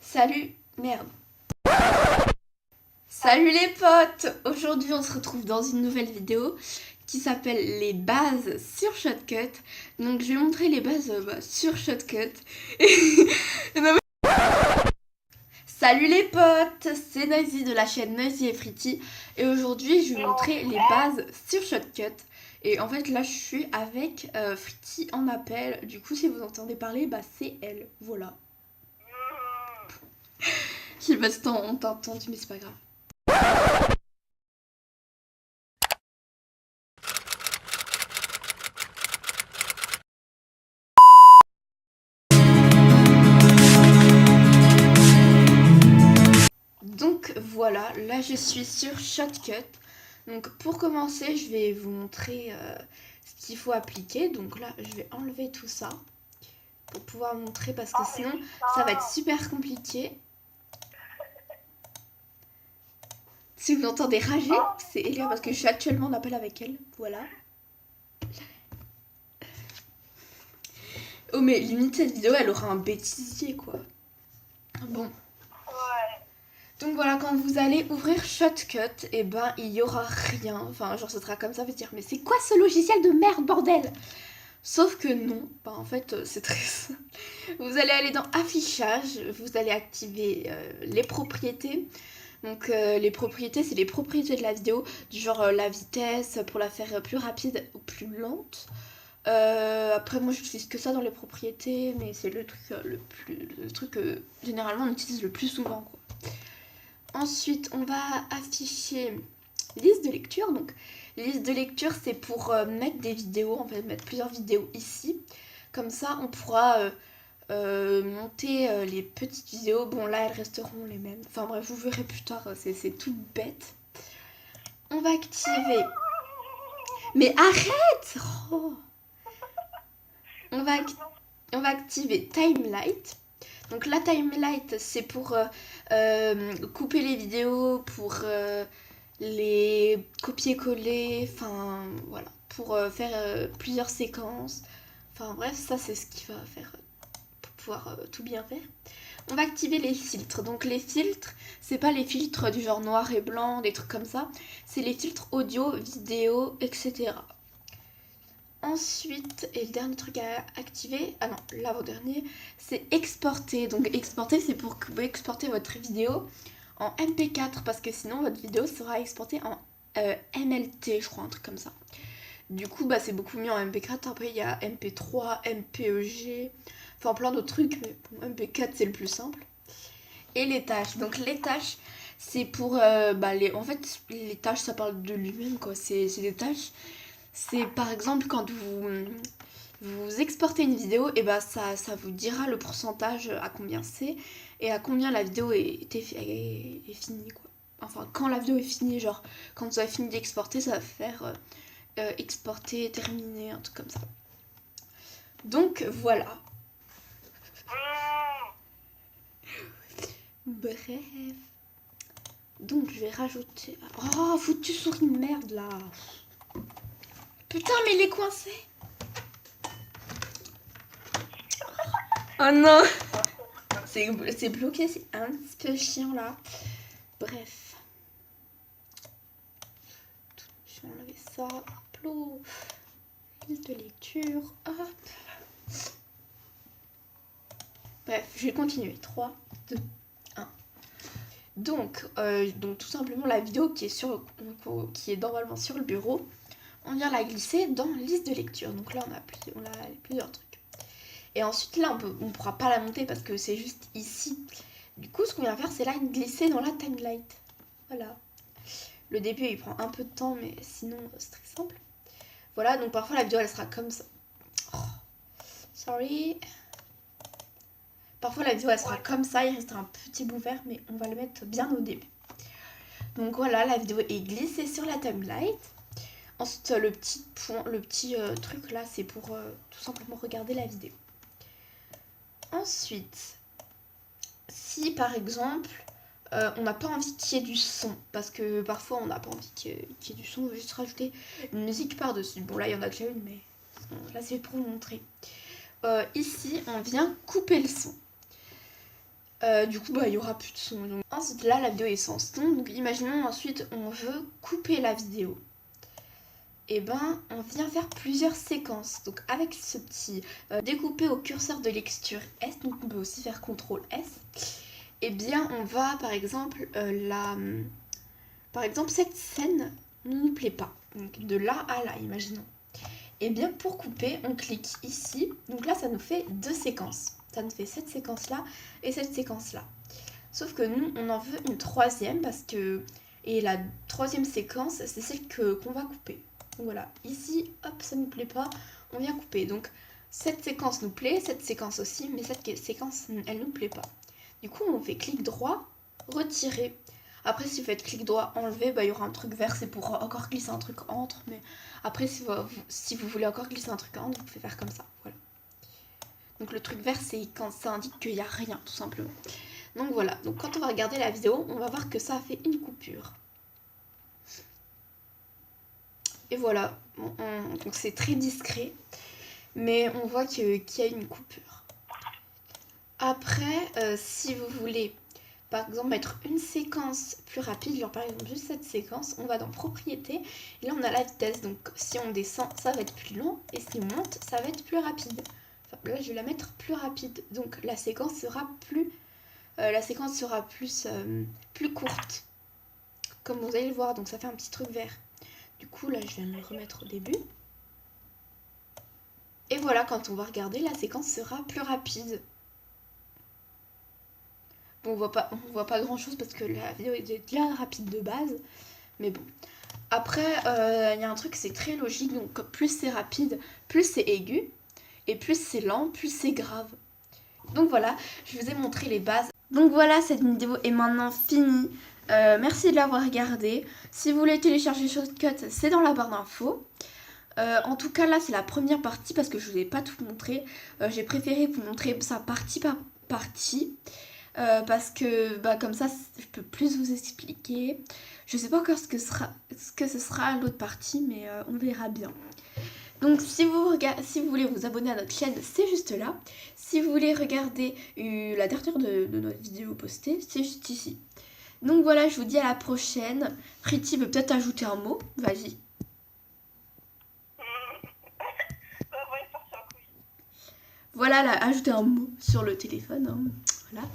Salut, merde. Salut les potes. Aujourd'hui on se retrouve dans une nouvelle vidéo qui s'appelle les bases sur Shotcut. Donc je vais montrer les bases sur Shotcut. Salut les potes, c'est Noisy de la chaîne Noisy et Fritty. Et aujourd'hui je vais vous montrer les bases sur Shotcut. Et en fait là je suis avec Fritty en appel. Du coup si vous entendez parler, c'est elle. Voilà. Je sais pas si on t'a entendu mais c'est pas grave. Donc voilà, là je suis sur Shotcut. Donc pour commencer, je vais vous montrer ce qu'il faut appliquer. Donc là, je vais enlever tout ça pour pouvoir montrer parce que sinon, ça va être super compliqué. Si vous entendez rager, c'est Elia parce que je suis actuellement en appel avec elle. Voilà. Oh mais limite cette vidéo, elle aura un bêtisier quoi. Bon. Donc voilà, quand vous allez ouvrir Shotcut, et il y aura rien. Enfin, genre, ce sera comme ça, vous dire, mais c'est quoi ce logiciel de merde, bordel? Sauf que non, en fait, c'est très simple. Vous allez aller dans Affichage, vous allez activer les propriétés. Donc, les propriétés, c'est les propriétés de la vidéo, du genre la vitesse pour la faire plus rapide ou plus lente. Après, moi, j'utilise que ça dans les propriétés, mais c'est le truc que généralement on utilise le plus souvent, quoi. Ensuite, on va afficher liste de lecture. Donc, liste de lecture, c'est pour mettre des vidéos. On va mettre plusieurs vidéos ici. Comme ça, on pourra monter les petites vidéos. Bon, là, elles resteront les mêmes. Enfin bref, vous verrez plus tard. C'est tout bête. On va activer... Mais arrête! Oh. On va activer Timelight. Donc la Timelight, c'est pour couper les vidéos, pour les copier-coller, enfin voilà, pour faire plusieurs séquences. Enfin bref, ça c'est ce qu'il va faire pour pouvoir tout bien faire. On va activer les filtres. Donc les filtres, c'est pas les filtres du genre noir et blanc, des trucs comme ça. C'est les filtres audio, vidéo, etc. Ensuite, et le dernier truc à activer, ah non, l'avant-dernier, c'est exporter. Donc exporter, c'est pour que vous pouvez exporter votre vidéo en MP4 parce que sinon votre vidéo sera exportée en MLT, je crois, un truc comme ça. Du coup, c'est beaucoup mieux en MP4. Après, il y a MP3, MPEG, enfin plein d'autres trucs, mais bon, MP4 c'est le plus simple. Et les tâches. Donc les tâches, c'est pour en fait, les tâches ça parle de lui-même quoi. C'est des tâches. C'est par exemple quand vous exportez une vidéo, et ça vous dira le pourcentage à combien c'est et à combien la vidéo est finie quoi. Enfin quand la vidéo est finie, genre quand vous avez fini d'exporter, ça va faire exporter, terminer, un truc comme ça. Donc voilà. Bref. Donc je vais rajouter... Oh, foutu souris de merde là. Putain, mais il est coincé. Oh non. C'est bloqué, c'est un petit peu chiant là. Bref. Je vais enlever ça. Hop. Liste de lecture. Hop. Bref, je vais continuer. 3, 2, 1. Donc tout simplement la vidéo qui est normalement sur le bureau, on vient la glisser dans liste de lecture. Donc là on a plusieurs trucs. Et ensuite là on pourra pas la monter parce que c'est juste ici. Du coup ce qu'on vient faire c'est là glisser dans la Timelight. Voilà. Le début il prend un peu de temps mais sinon c'est très simple. Voilà, donc parfois la vidéo elle sera comme ça. Oh, sorry. Parfois la vidéo elle sera comme ça, il restera un petit bout vert mais on va le mettre bien au début. Donc voilà, la vidéo est glissée sur la Timelight. Ensuite le petit truc là c'est pour tout simplement regarder la vidéo. Ensuite, si par exemple on n'a pas envie qu'il y ait du son, parce que parfois on n'a pas envie qu'il y ait du son, on veut juste rajouter une musique par-dessus. Bon là il y en a déjà une mais là c'est pour vous montrer. Ici on vient couper le son. Du coup, bah, il y aura plus de son. Donc, ensuite, là, la vidéo est sans son. Donc, imaginons ensuite, on veut couper la vidéo. Et ben, on vient faire plusieurs séquences. Donc, avec ce petit découpé au curseur de lecture S, donc on peut aussi faire CTRL S. Et bien, on va, par exemple, par exemple, cette scène ne nous plaît pas. Donc, de là à là, imaginons. Et bien, pour couper, on clique ici. Donc là, ça nous fait deux séquences. Ça nous fait cette séquence-là et cette séquence-là. Sauf que nous, on en veut une troisième parce que... Et la troisième séquence, c'est celle qu'on va couper. Donc voilà, ici, hop, ça ne nous plaît pas, on vient couper. Donc cette séquence nous plaît, cette séquence aussi, mais cette séquence, elle ne nous plaît pas. Du coup, on fait clic droit, retirer. Après, si vous faites clic droit, enlever, bah, il y aura un truc vert, c'est pour encore glisser un truc entre. Mais après, si vous voulez encore glisser un truc entre, vous pouvez faire comme ça. Voilà. Donc le truc vert, c'est quand ça indique qu'il n'y a rien, tout simplement. Donc voilà, donc quand on va regarder la vidéo, on va voir que ça a fait une coupure. Et voilà, donc c'est très discret, mais on voit qu'il y a une coupure. Après, si vous voulez, par exemple, mettre une séquence plus rapide, genre par exemple juste cette séquence, on va dans Propriétés, et là on a la vitesse, donc si on descend, ça va être plus lent, et si on monte, ça va être plus rapide. Enfin, là je vais la mettre plus rapide, donc la séquence sera plus... plus courte, comme vous allez le voir, donc ça fait un petit truc vert. Du coup, là, je viens de le remettre au début. Et voilà, quand on va regarder, la séquence sera plus rapide. Bon, on voit pas grand-chose parce que la vidéo est déjà rapide de base. Mais bon. Après, il y a un truc, c'est très logique. Donc, plus c'est rapide, plus c'est aigu. Et plus c'est lent, plus c'est grave. Donc voilà, je vous ai montré les bases. Donc voilà, cette vidéo est maintenant finie. Merci de l'avoir regardée. Si vous voulez télécharger Shotcut, c'est dans la barre d'infos. En tout cas, là, c'est la première partie parce que je vous ai pas tout montré. J'ai préféré vous montrer ça partie par partie. Parce que bah, comme ça, je peux plus vous expliquer. Je sais pas encore ce que ce sera l'autre partie, mais on verra bien. Donc si vous voulez vous abonner à notre chaîne, c'est juste là. Si vous voulez regarder la dernière de notre vidéo postée, c'est juste ici. Donc voilà, je vous dis à la prochaine. Pretty veut peut-être ajouter un mot. Vas-y. Voilà, elle a ajouté un mot sur le téléphone. Hein. Voilà.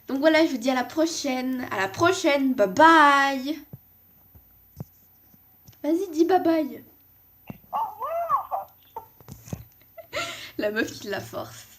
Donc voilà, je vous dis à la prochaine. À la prochaine. Bye bye. Vas-y, dis bye bye. Au revoir. La meuf qui la force.